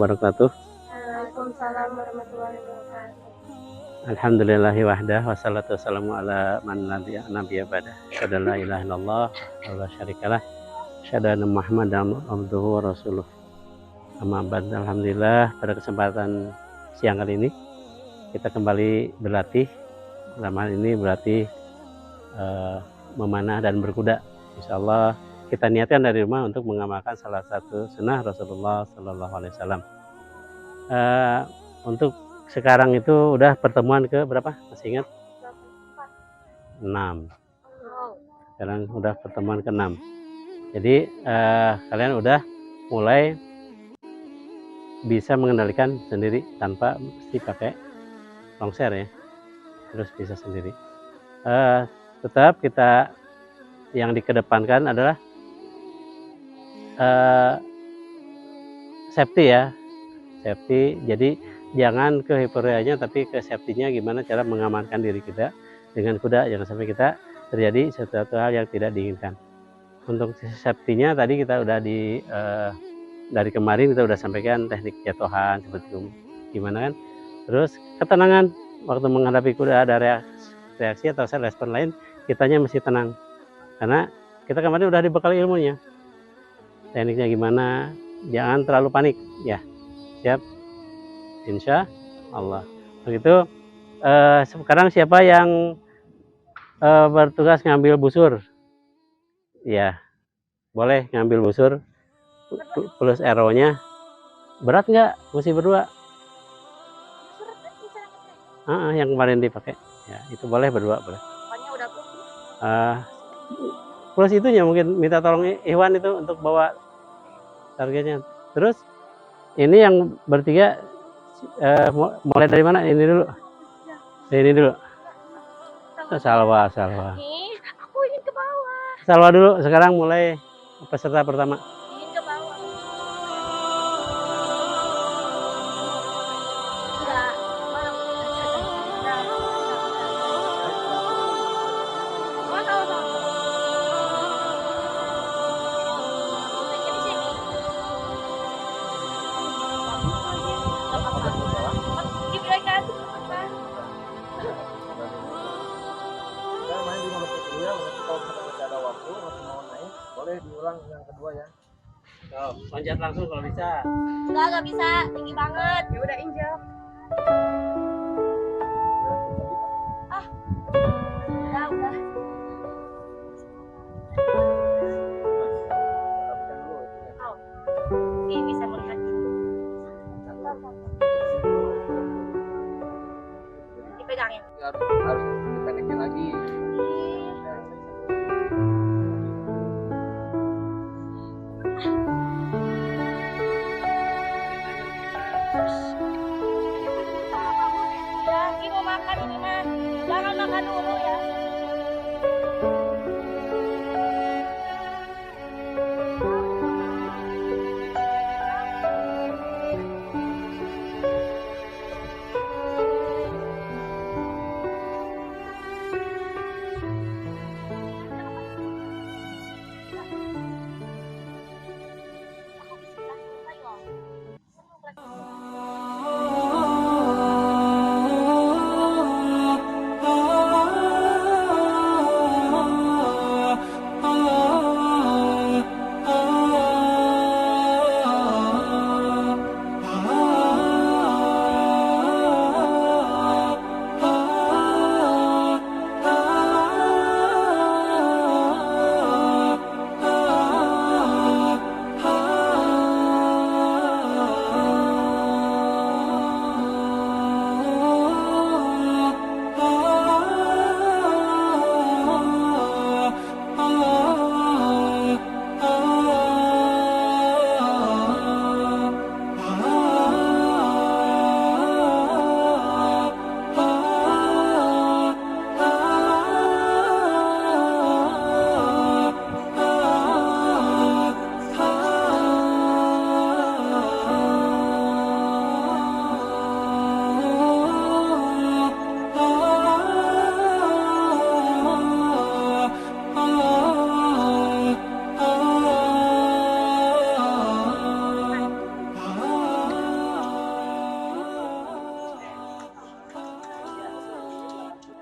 wabarakatuh. Waalaikumsalam warahmatullahi wabarakatuh. Alhamdulillahi wahdah wassalatu wassalamu ala man nabiyya ba'dah. Asyhadu an la ilaha illallah wa la syarikalah. Asyhadu anna Muhammadan abduhu wa rasuluh. Amma ba'd. Alhamdulillah pada kesempatan siang kali ini kita kembali berlatih. Dalam hal ini berlatih memanah dan berkuda. Insyaallah kita niatkan dari rumah untuk mengamalkan salah satu sunnah Rasulullah Sallallahu Alaihi Wasallam. Untuk sekarang itu udah pertemuan ke berapa? Masih ingat? 6. Sekarang udah pertemuan ke 6. Jadi kalian udah mulai bisa mengendalikan sendiri tanpa mesti pakai longser ya. Terus bisa sendiri. Tetap kita yang dikedepankan adalah safety ya. Safety. Jadi jangan ke euforianya tapi ke safety-nya gimana cara mengamankan diri kita dengan kuda, jangan sampai kita terjadi sesuatu hal yang tidak diinginkan. Untuk safety-nya tadi kita udah dari kemarin kita udah sampaikan teknik jatuhan seperti itu gimana kan. Terus ketenangan waktu menghadapi kuda ada reaksi atau respon lain, kitanya mesti tenang karena kita kemarin udah dibekali ilmunya. Tekniknya gimana, jangan terlalu panik ya. Siap? Insya Allah. Begitu. Sekarang siapa yang bertugas ngambil busur? Ya, boleh ngambil busur plus arrow-nya. Berat nggak? Mesti berdua. Yang kemarin dipakai. Ya, itu boleh berdua boleh. Plus itunya mungkin minta tolong Iwan itu untuk bawa targetnya. Terus ini yang bertiga mulai dari mana? Ini dulu. Ini dulu. Salwa. Aku ingin ke bawah. Salwa dulu. Sekarang mulai peserta pertama. Ingin ke bawah. Boleh diulang yang kedua ya. Loncat langsung kalau bisa. Enggak bisa, tinggi banget. Ya udah injak. Udah. Ini bisa melihat. Dipegangin. Harus dipendekin lagi. Ya, ini mau makan ini mah. Jangan makan dulu ya.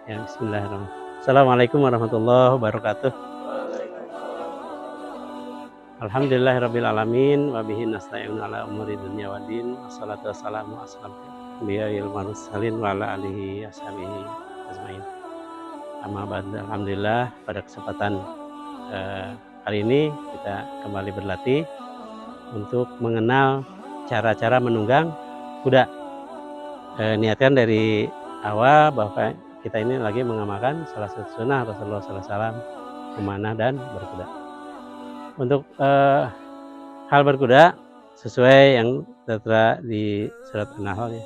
Ya, bismillahirrahmanirrahim. Assalamualaikum warahmatullahi wabarakatuh. Alhamdulillahirabbil alamin wa bihi nasta'inu ala umuri dunya waddin. Wassalatu wassalamu ala asyrofil anbiya'il mursalin wa ala alihi washabihi ajmain. Amma ba'd. Alhamdulillah pada kesempatan hari ini kita kembali berlatih untuk mengenal cara-cara menunggang kuda. Niatkan dari awal bahwa kita ini lagi mengamalkan salah satu sunnah Rasulullah SAW, memanah dan berkuda. Untuk hal berkuda sesuai yang tertera di surat An-Nahl ya.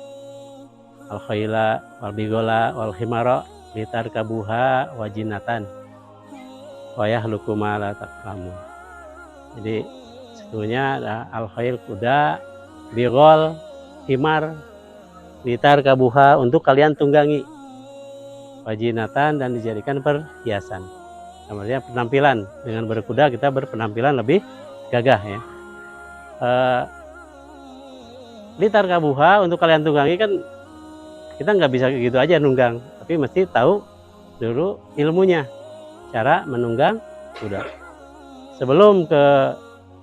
Al-khayla wal bigola wal himara litarkabuha wajinatan wa yahluku ma la ta'lamun. Jadi sesungguhnya ada al-khayl kuda, bigol, himar, litarkabuha untuk kalian tunggangi, wajinatan dan dijadikan perhiasan. Namanya penampilan, dengan berkuda kita berpenampilan lebih gagah ya. Litarkabuha untuk kalian tunggangi kan kita nggak bisa gitu aja nunggang, tapi mesti tahu dulu ilmunya, cara menunggang kuda. Sebelum ke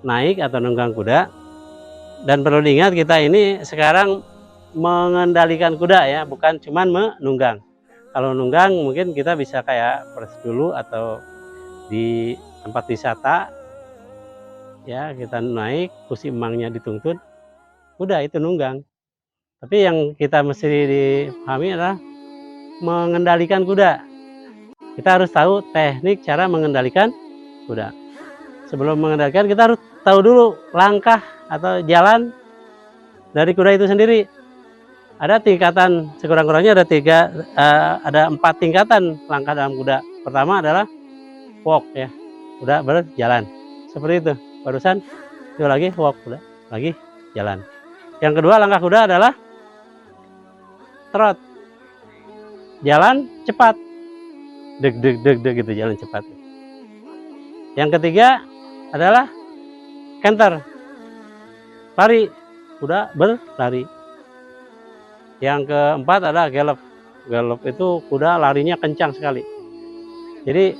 naik atau nunggang kuda, dan perlu diingat kita ini sekarang mengendalikan kuda ya, bukan cuman menunggang. Kalau nunggang mungkin kita bisa kayak pres dulu atau di tempat wisata ya, kita naik kursi emangnya dituntun, udah itu nunggang. Tapi yang kita mesti dipahami adalah mengendalikan kuda. Kita harus tahu teknik cara mengendalikan kuda. Sebelum mengendalikan kita harus tahu dulu langkah atau jalan dari kuda itu sendiri. Ada tingkatan, sekurang-kurangnya ada 4 tingkatan langkah dalam kuda. Pertama adalah walk ya, kuda berjalan seperti itu. Barusan itu lagi walk, kuda lagi jalan. Yang kedua langkah kuda adalah trot, jalan cepat, deg deg deg deg gitu, jalan cepat. Yang ketiga adalah canter, lari, kuda berlari. Yang keempat adalah gallop. Gallop itu kuda larinya kencang sekali. Jadi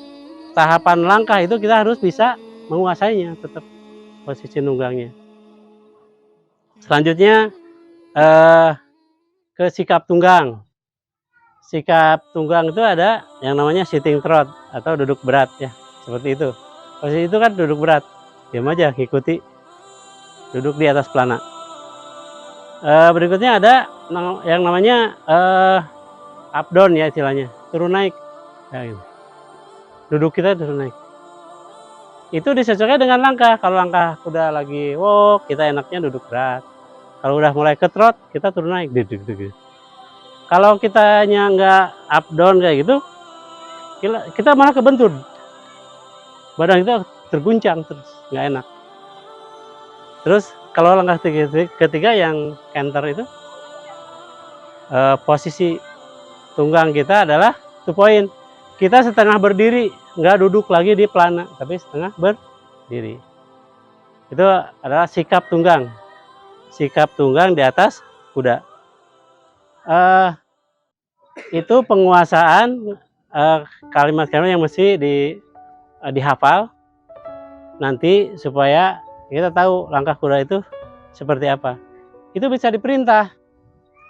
tahapan langkah itu kita harus bisa menguasainya, tetap posisi nunggangnya. Selanjutnya ke sikap tunggang. Sikap tunggang itu ada yang namanya sitting trot atau duduk berat ya, seperti itu. Posisi itu kan duduk berat, diam aja ngikuti, duduk di atas pelana. Berikutnya ada yang namanya up down ya istilahnya, turun naik. Ya, gitu. Duduk kita turun naik. Itu disesuaikan dengan langkah. Kalau langkah kuda lagi walk, kita enaknya duduk berat. Kalau udah mulai ke trot, kita turun naik. Kalau kitanya nggak up down kayak gitu, kita malah kebentur. Badan kita terguncang terus, nggak enak. Terus kalau langkah ketiga yang canter itu, posisi tunggang kita adalah 2 point. Kita setengah berdiri, nggak duduk lagi di pelana, tapi setengah berdiri. Itu adalah sikap tunggang. Sikap tunggang di atas kuda. Itu penguasaan kalimat-kalimat yang mesti dihafal nanti supaya kita tahu langkah kuda itu seperti apa. Itu bisa diperintah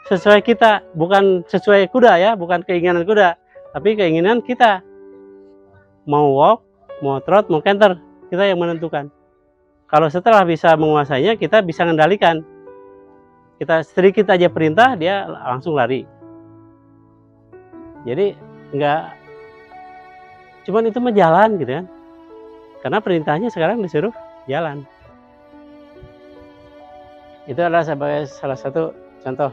sesuai kita, bukan sesuai kuda ya, bukan keinginan kuda, tapi keinginan kita. Mau walk, mau trot, mau canter, kita yang menentukan. Kalau setelah bisa menguasainya, kita bisa mengendalikan. Kita sedikit aja perintah, dia langsung lari. Jadi nggak cuman itu mah jalan gitu kan. Karena perintahnya sekarang disuruh jalan. Itu adalah sebagai salah satu contoh.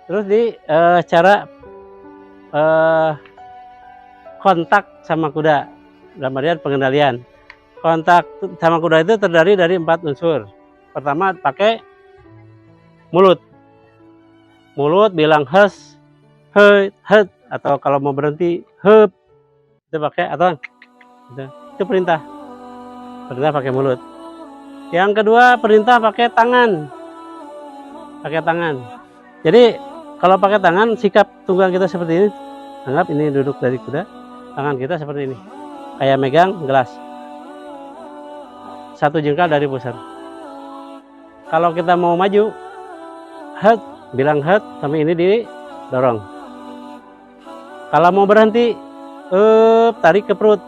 Terus di cara kontak sama kuda, dalam artian pengendalian. Kontak sama kuda itu terdiri dari 4 unsur. Pertama pakai mulut. Mulut bilang hes, het, atau kalau mau berhenti hep, itu pakai atau itu perintah. Perintah pakai mulut. Yang kedua perintah pakai tangan. Pakai tangan. Jadi kalau pakai tangan, sikap tunggang kita seperti ini, Anggap ini duduk dari kuda, tangan kita seperti ini, kayak megang gelas, 1 jengkal dari pusar. Kalau kita mau maju, het, bilang het, sampai ini didorong. Kalau mau berhenti, tarik ke perut,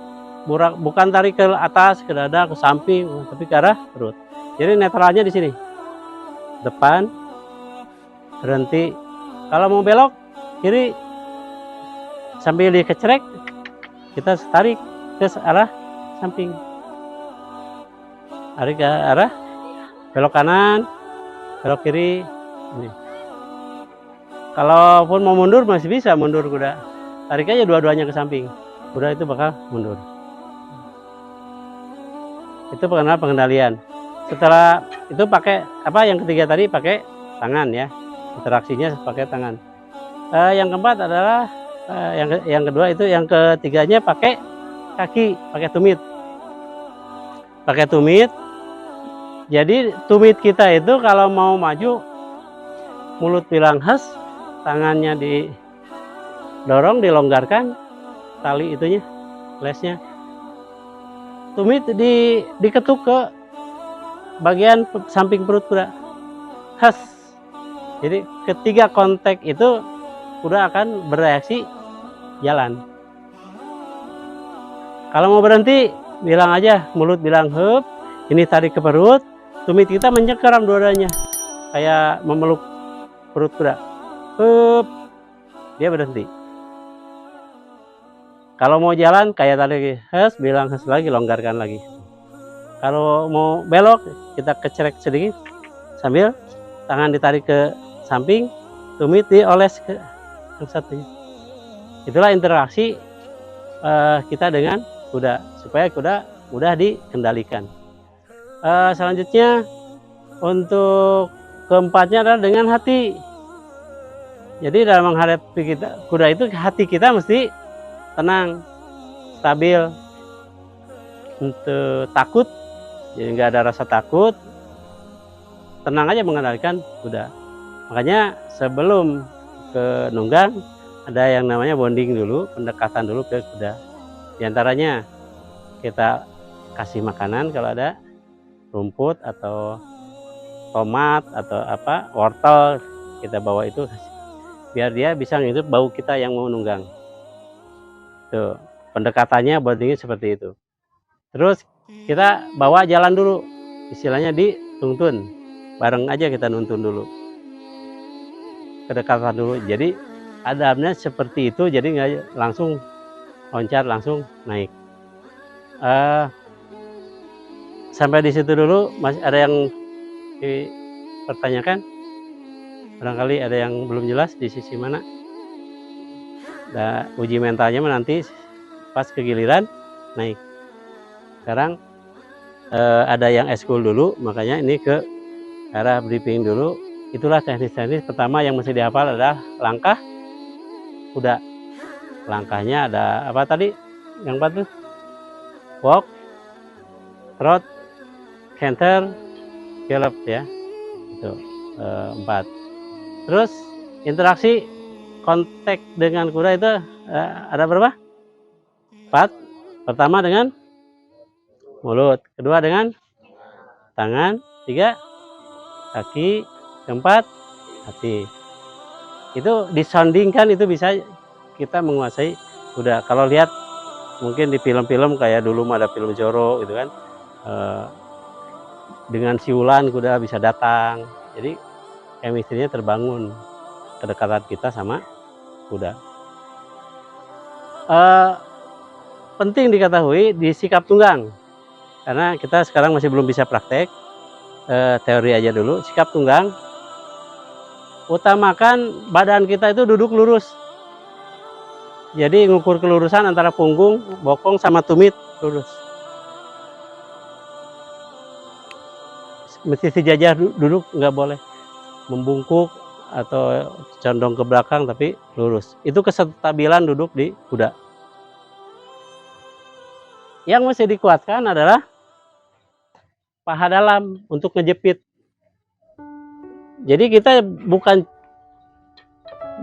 bukan tarik ke atas, ke dada, ke samping, tapi ke arah perut. Jadi netralnya di sini, depan, berhenti. Kalau mau belok, kiri, sambil dikecerek, kita tarik ke arah samping, tarik ke arah belok kanan, belok kiri. Ini. Kalaupun mau mundur masih bisa mundur kuda, tarik aja dua-duanya ke samping, kuda itu bakal mundur. Itu pengendalian. Setelah itu pakai apa? Yang ketiga tadi pakai tangan ya, interaksinya pakai tangan. Yang keempat adalah yang kedua itu, yang ketiganya pakai kaki, pakai tumit. Pakai tumit. Jadi tumit kita itu kalau mau maju, mulut bilang has, tangannya didorong, dilonggarkan tali itunya, lesnya. Tumit diketuk ke bagian samping perut kuda. Has. Jadi ketiga kontak itu kuda akan bereaksi jalan. Kalau mau berhenti, bilang aja, mulut bilang hup, ini tarik ke perut, tumit kita mencengkeram dua-duanya, kayak memeluk perut kuda. Hup, dia berhenti. Kalau mau jalan, kayak tadi, hes, bilang hes lagi, longgarkan lagi. Kalau mau belok, kita kecerek sedikit, sambil tangan ditarik ke samping, tumit dioles ke yang satunya. Itulah interaksi kita dengan kuda, supaya kuda mudah dikendalikan. Selanjutnya untuk keempatnya adalah dengan hati. Jadi dalam menghadapi kuda itu, hati kita mesti tenang, stabil, untuk takut, jadi nggak ada rasa takut, tenang aja mengendalikan kuda. Makanya sebelum ke nunggang, ada yang namanya bonding dulu, pendekatan dulu ke kuda. Di antaranya kita kasih makanan, kalau ada rumput atau tomat atau apa, wortel, kita bawa itu biar dia bisa ngidup bau kita yang mau nunggang. Tuh, pendekatannya bondingnya seperti itu. Terus kita bawa jalan dulu, istilahnya dituntun, bareng aja kita nuntun dulu, kedekatan dulu. Jadi adabnya seperti itu, jadi nggak langsung loncat langsung naik. Sampai di situ dulu. Masih ada yang dipertanyakan? Barangkali ada yang belum jelas di sisi mana? Nah, uji mentalnya nanti pas kegiliran naik. Sekarang ada yang eskul dulu, makanya ini ke arah briefing dulu. Itulah teknis-teknis. Pertama yang mesti dihafal adalah langkah kuda. Langkahnya ada apa tadi? Yang 4 tuh? Walk, trot, canter, gallop ya. Itu 4. Terus interaksi kontak dengan kuda itu ada berapa? 4. Pertama dengan mulut, kedua dengan tangan, 3 kaki, keempat hati. Itu disandingkan, itu bisa kita menguasai kuda. Kalau lihat mungkin di film-film kayak dulu ada film Zorro gitu kan, dengan siulan kuda bisa datang. Jadi chemistry-nya terbangun, kedekatan kita sama kuda. Penting diketahui di sikap tunggang, karena kita sekarang masih belum bisa praktek, teori aja dulu. Sikap tunggang, utamakan badan kita itu duduk lurus. Jadi ngukur kelurusan antara punggung, bokong sama tumit lurus. Mesti sejajar duduk, nggak boleh membungkuk atau condong ke belakang, tapi lurus. Itu kestabilan duduk di kuda. Yang mesti dikuatkan adalah paha dalam untuk ngejepit. Jadi kita bukan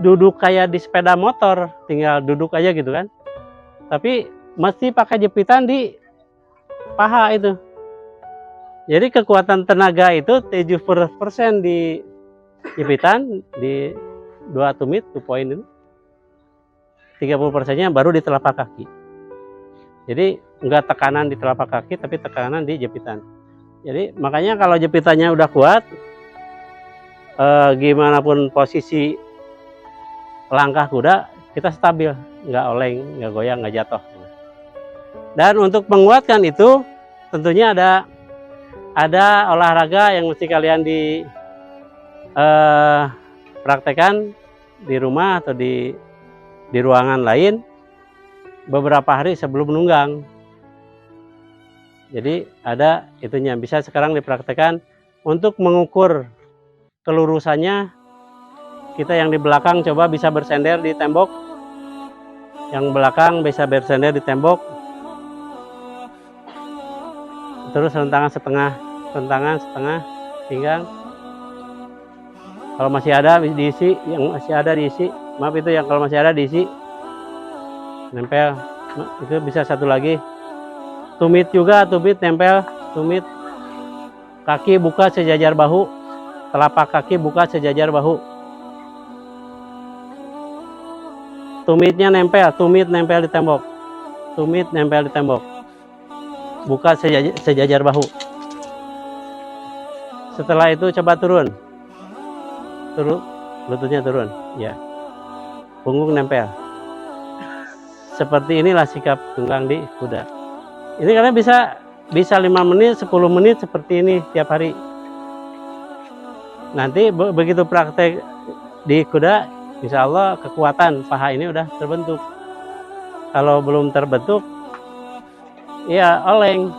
duduk kayak di sepeda motor, tinggal duduk aja gitu kan. Tapi mesti pakai jepitan di paha itu. Jadi kekuatan tenaga itu 70% di jepitan, di 2 tumit, 2 poin itu. 30%-nya baru di telapak kaki. Jadi enggak tekanan di telapak kaki, tapi tekanan di jepitan. Jadi makanya kalau jepitannya udah kuat, gimana pun posisi langkah kuda, kita stabil, nggak oleng, nggak goyang, nggak jatuh. Dan untuk menguatkan itu, tentunya ada olahraga yang mesti kalian praktekkan di rumah atau di ruangan lain beberapa hari sebelum nunggang. Jadi ada itunya, bisa sekarang dipraktekkan untuk mengukur kelurusannya. Kita yang di belakang coba bisa bersender di tembok, yang belakang bisa bersender di tembok, terus rentangan setengah, pinggang. Kalau masih ada diisi, yang masih ada diisi, maaf itu yang kalau masih ada diisi, nempel. Itu bisa satu lagi, tumit juga, tumit nempel, tumit. Kaki buka sejajar bahu, telapak kaki buka sejajar bahu. Tumitnya nempel, tumit nempel di tembok, tumit nempel di tembok, buka sejajar bahu. Setelah itu coba turun, lututnya turun, ya, punggung nempel. Seperti inilah sikap tunggang di kuda. Ini kalian bisa 5 menit, 10 menit seperti ini tiap hari. Nanti begitu praktek di kuda, insya Allah kekuatan paha ini udah terbentuk. Kalau belum terbentuk, ya oleng.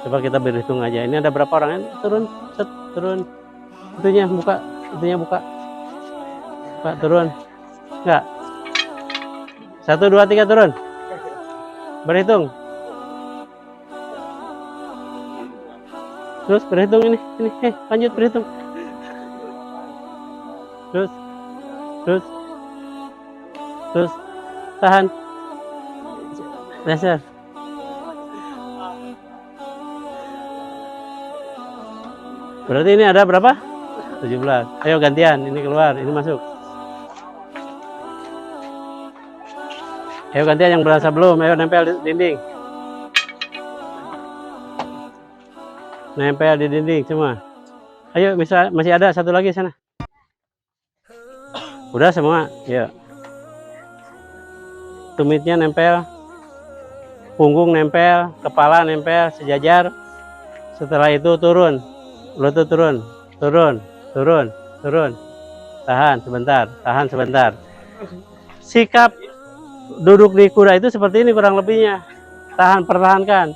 Coba kita berhitung aja. Ini ada berapa orang? Turun, set, turun. Itunya buka, buka, turun. Enggak. 1, 2, 3 turun. Berhitung. Terus berhitung ini, lanjut berhitung. Terus tahan. Dasar. Berarti ini ada berapa? 17. Ayo gantian, ini keluar, ini masuk. Ayo gantian yang berasa belum, ayo nempel di dinding. Nempel di dinding semua. Ayo, masih ada satu lagi sana. Udah semua, ya. Tumitnya nempel, punggung nempel, kepala nempel, sejajar. Setelah itu turun, lutut turun. Tahan sebentar. Sikap duduk di kuda itu seperti ini kurang lebihnya. Pertahankan.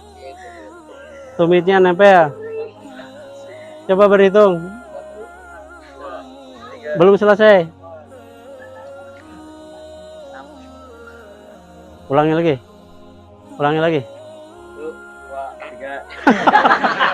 Tumitnya nempel. Coba berhitung. Belum selesai. Ulangi lagi. 1, 2, 3.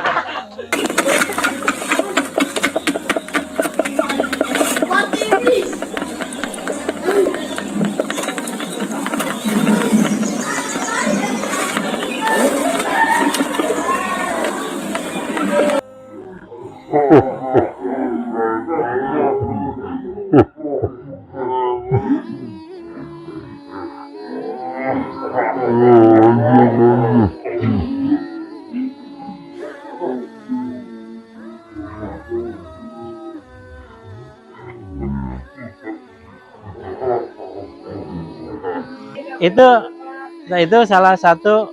Itu salah satu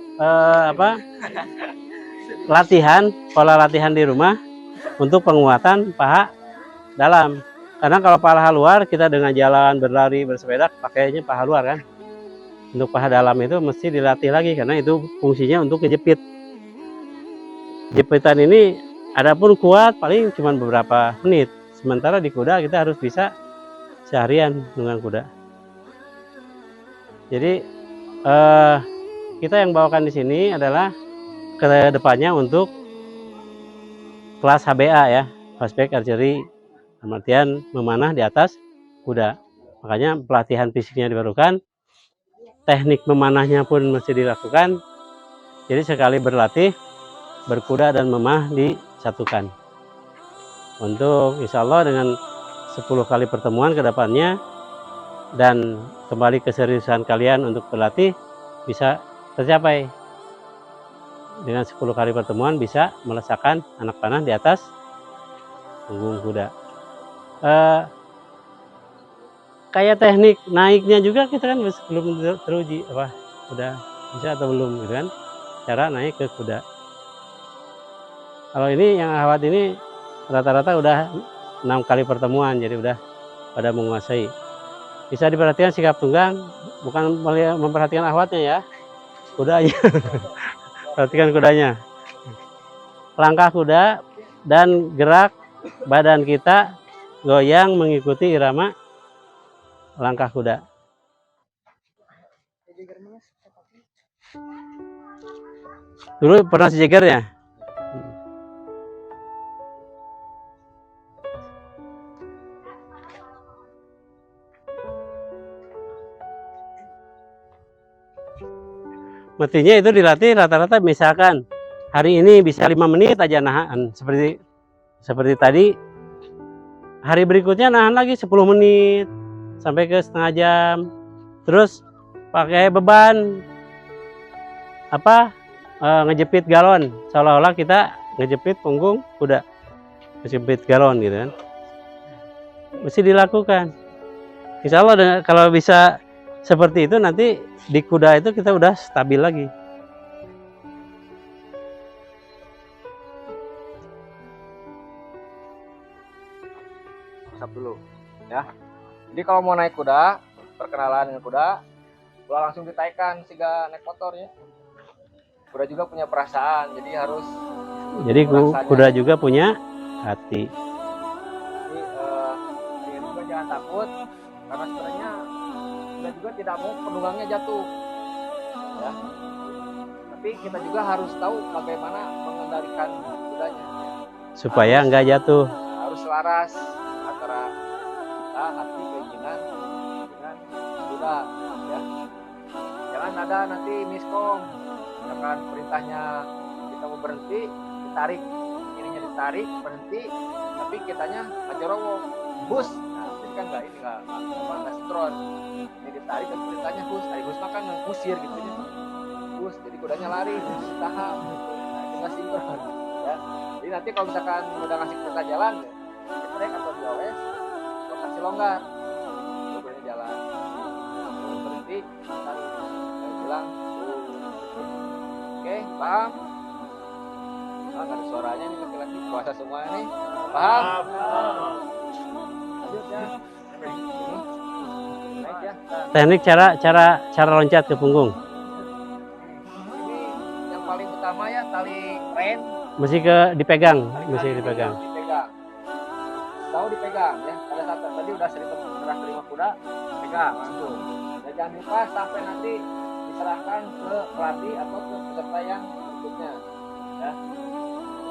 pola latihan di rumah untuk penguatan paha dalam. Karena kalau paha luar kita dengan jalan, berlari, bersepeda pakainya paha luar kan. Untuk paha dalam itu mesti dilatih lagi karena itu fungsinya untuk kejepit. Jepitan ini adapun kuat paling cuma beberapa menit. Sementara di kuda kita harus bisa seharian dengan kuda. Jadi kita yang bawakan di sini adalah ke depannya untuk kelas HBA ya, horseback archery, artian memanah di atas kuda. Makanya pelatihan fisiknya diperlukan, teknik memanahnya pun mesti dilakukan. Jadi sekali berlatih, berkuda dan memah disatukan. Untuk insya Allah dengan 10 kali pertemuan ke depannya dan kembali keseriusan kalian untuk berlatih bisa tercapai. Dengan 10 kali pertemuan bisa meletakkan anak panah di atas punggung kuda. Kayak teknik naiknya juga kita kan belum teruji, apa udah bisa atau belum gitu kan, cara naik ke kuda. Kalau ini yang ahwat ini rata-rata udah 6 kali pertemuan, jadi udah pada menguasai. Bisa diperhatikan sikap tunggang, bukan memperhatikan ahwatnya ya, kudanya. Perhatikan kudanya, langkah kuda dan gerak badan kita goyang mengikuti irama langkah kuda. Dulu pernah sejeger ya? Mestinya itu dilatih rata-rata, misalkan hari ini bisa 5 menit aja nahan seperti tadi, hari berikutnya nahan lagi 10 menit sampai ke setengah jam. Terus pakai beban ngejepit galon, seolah-olah kita ngejepit punggung kuda, ngejepit galon gitu kan. Mesti dilakukan. Insya Allah kalau bisa seperti itu, nanti di kuda itu kita udah stabil lagi. Stop dulu ya. Jadi kalau mau naik kuda, perkenalan dengan kuda, ulah langsung ditaikan sehingga naik motor ya. Kuda juga punya perasaan, jadi harus. Jadi kuda juga punya hati. Jadi kalian juga jangan takut, karena sebenarnya kuda juga tidak mau penunggangnya jatuh ya. Tapi kita juga harus tahu bagaimana mengendalikan kudanya Supaya nggak jatuh. Harus selaras antara kita, hati, keinginan dengan kuda ya. Jangan ada nanti miskom, misalkan perintahnya kita mau berhenti, ditarik, ininya ditarik, berhenti, tapi kitanya ngajerowo, bus. Nah, jadi kan nggak sinkron. Ini ditarik dan perintahnya bus, bus makan ngusir gitu ya. Bus, jadi kudanya lari, bus tahan gitu. Nah, itu nggak sinkron ya. Jadi nanti kalau misalkan udah ngasih perintah jalan, break atau diawes, lokasi longgar, kudanya jalan. Kalau berhenti, tarik, bilang, oke, paham? Nggak ada suaranya nih laki-laki, puasa semua nih, paham? Lanjut ya. Naik ya. Teknik cara loncat ke punggung. Ini yang paling utama ya, tali ren. Mesti dipegang. Tahu dipegang ya. Pada saat tadi udah sering terima kuda, pegang langsung. Dan jangan dilepas sampai nanti diserahkan ke pelatih atau ke peserta yang berikutnya. Ya.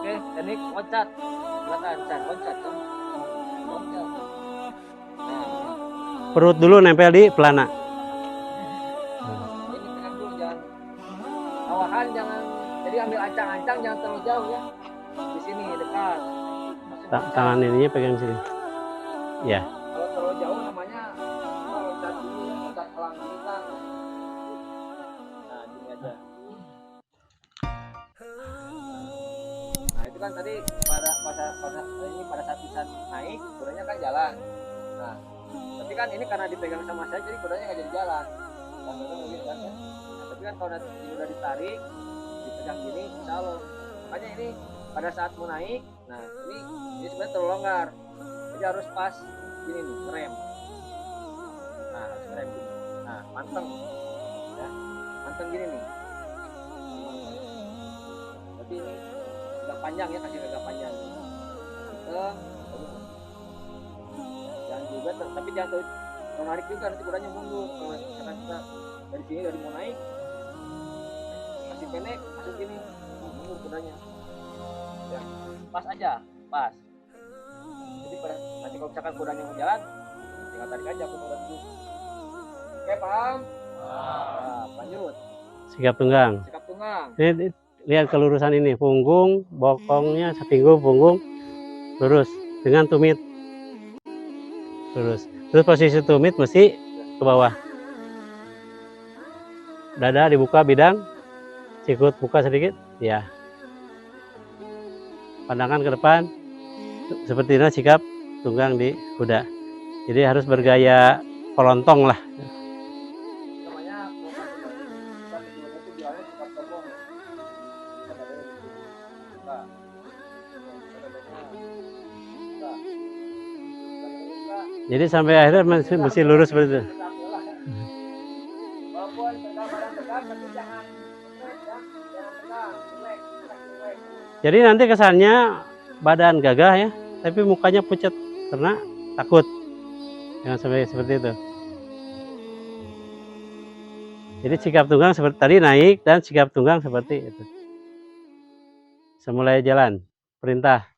Oke, teknik loncat. Silakan, loncat. Loncat. Nah, Perut dulu nempel di pelana. ini pegang dulu, jangan awahan, jangan. Jadi ambil ancang-ancang, jangan terlalu jauh ya. Di sini dekat. Tangan ininya pegang sini. Ya. Kalau terlalu jauh namanya loncat dulu ya, loncat elang kita. Nah, gini aja. Nah, itu kan tadi pada saat bisa naik, kudanya kan jalan. Nah, tapi kan ini karena dipegang sama saya, jadi kudanya nggak jadi jalan. Kan gitu kan ya. Nah, tapi kan kalau nanti udah ditarik, dipegang gini, insya Allah. Makanya ini pada saat mau naik, nah ini sebenarnya terlalu longgar, jadi harus pas gini nih, rem. Nah, harus rem gini. Nah, manteng ya, manteng gini nih. Tapi ini agak panjang ya, kasih agak panjang. Manteng, jangan juga, tapi jangan terlalu narik juga, nanti kudanya mundur. Kalau misalkan kita dari sini dari mau naik, kasih pendek, masuk gini, mundur kudanya. Ya, pas aja, pas. Jadi nanti kalau misalkan kudanya mau jalan, tinggal tarik aja aku udah duduk. Oke, paham? Nah, lanjut. Sikap tunggang. Sikap tunggang. Ini lihat kelurusan ini, punggung, bokongnya sepinggu, punggung lurus dengan tumit lurus. Terus posisi tumit mesti ke bawah. Dada dibuka bidang, sikut buka sedikit, ya. Pandangan ke depan, seperti ini sikap tunggang di kuda. Jadi harus bergaya pelontong lah. Namanya kita itu bilangnya sikap sombong. Jadi sampai akhirnya mesti lurus seperti itu. Walaupun tegak badan tegak, tapi jangan stres ya, jangan tegang, relax, relax. Jadi nanti kesannya badan gagah ya, tapi mukanya pucat karena takut. Jangan sampai seperti itu. Jadi sikap tunggang seperti tadi naik dan sikap tunggang seperti itu. Semulai jalan, perintah.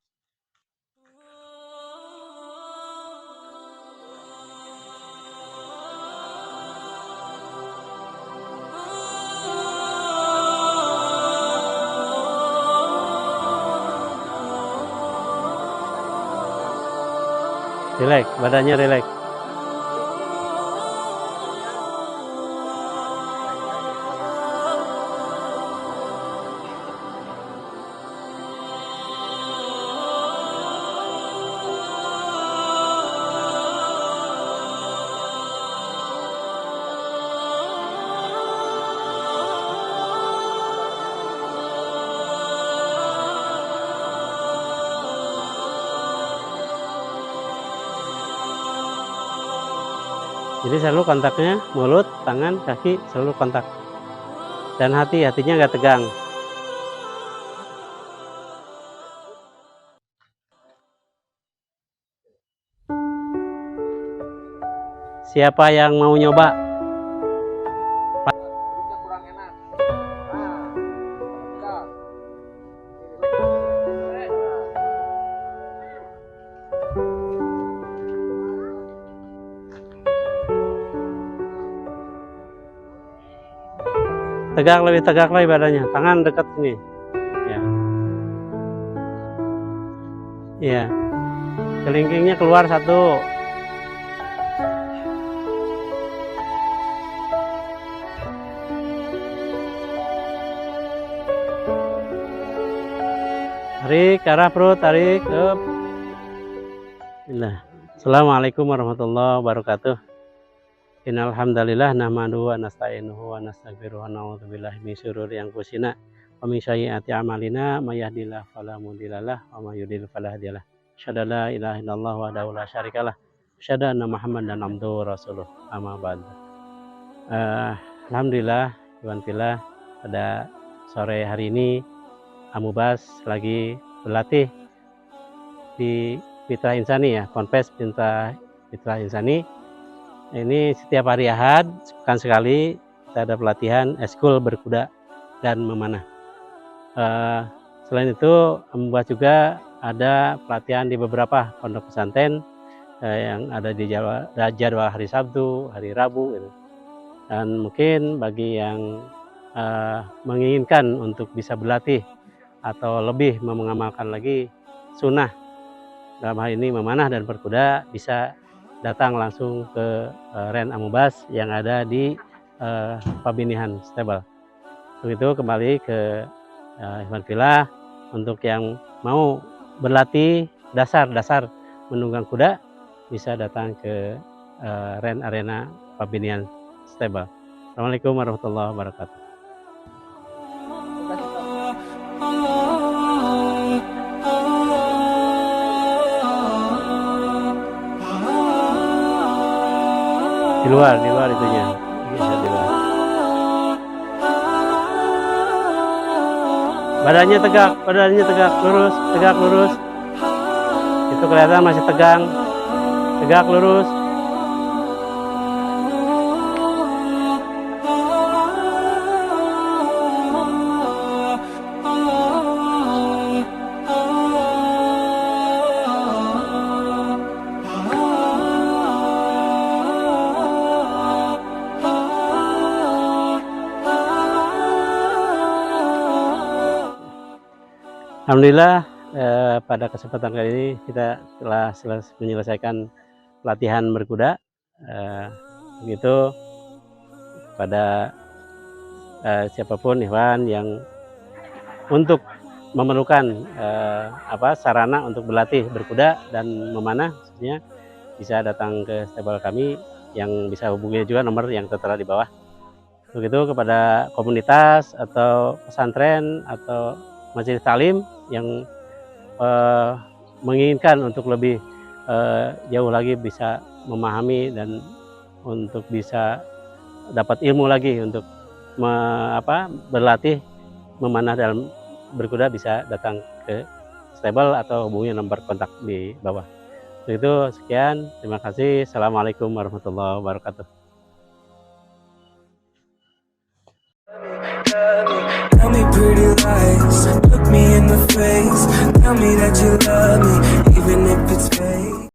Relax, badannya relax. Jadi selalu kontaknya mulut, tangan, kaki selalu kontak. Dan hatinya nggak tegang. Siapa yang mau nyoba? Duduknya kurang enak. Nah, tegak. Tegak lagi badannya, tangan dekat sini. Ya. Iya. Kelingkingnya keluar satu. Tarik ke arah perut, tarik up. Nah. Assalamualaikum warahmatullahi wabarakatuh. Innal hamdalillah nahmaduhu wa nasta'inuhu wa nastaghfiruh wa na'udzu billahi min syururi anfusina wa min sayyiati a'malina may yahdihillahu fala mudhillalah wa may yudhlil fala hadiyalah. Asyhadu an la ilaha illallah wahdahu la syarikalah. Asyhadu anna Muhammadan abduhu wa rasuluh. Amma ba'd. Alhamdulillah, Iwan Fillah, pada sore hari ini Amubas lagi berlatih di Mitra Insani ya, Ponpes Mitra Insani. Ini setiap hari Ahad, sepekan sekali kita ada pelatihan eskul berkuda dan memanah. Selain itu, membuat juga ada pelatihan di beberapa pondok pesantren yang ada di jadwal hari Sabtu, hari Rabu. Gitu. Dan mungkin bagi yang menginginkan untuk bisa berlatih atau lebih mengamalkan lagi sunnah dalam hal ini memanah dan berkuda, bisa datang langsung ke Ren Amubas yang ada di Pabinihan Stable. Untuk itu kembali ke Iwan Fillah, untuk yang mau berlatih dasar menunggang kuda bisa datang ke Ren Arena Pabinihan Stable. Assalamualaikum warahmatullahi wabarakatuh. Di luar itunya. Bisa di luar. Badannya tegak, lurus. Itu kelihatan masih tegang. Tegak, lurus. Alhamdulillah pada kesempatan kali ini kita telah menyelesaikan pelatihan berkuda. Begitu pada siapapun Ikhwan yang untuk memerlukan sarana untuk berlatih berkuda dan memanah, khususnya bisa datang ke stable kami yang bisa hubungi juga nomor yang tertera di bawah. Begitu kepada komunitas atau pesantren atau majelis taklim yang menginginkan untuk lebih jauh lagi bisa memahami dan untuk bisa dapat ilmu lagi untuk berlatih memanah dalam berkuda, bisa datang ke stable atau hubungi nomor kontak di bawah. Begitu, sekian, terima kasih. Assalamualaikum warahmatullahi wabarakatuh. Tell me pretty lies, look me in the face, tell me that you love me, even if it's fake.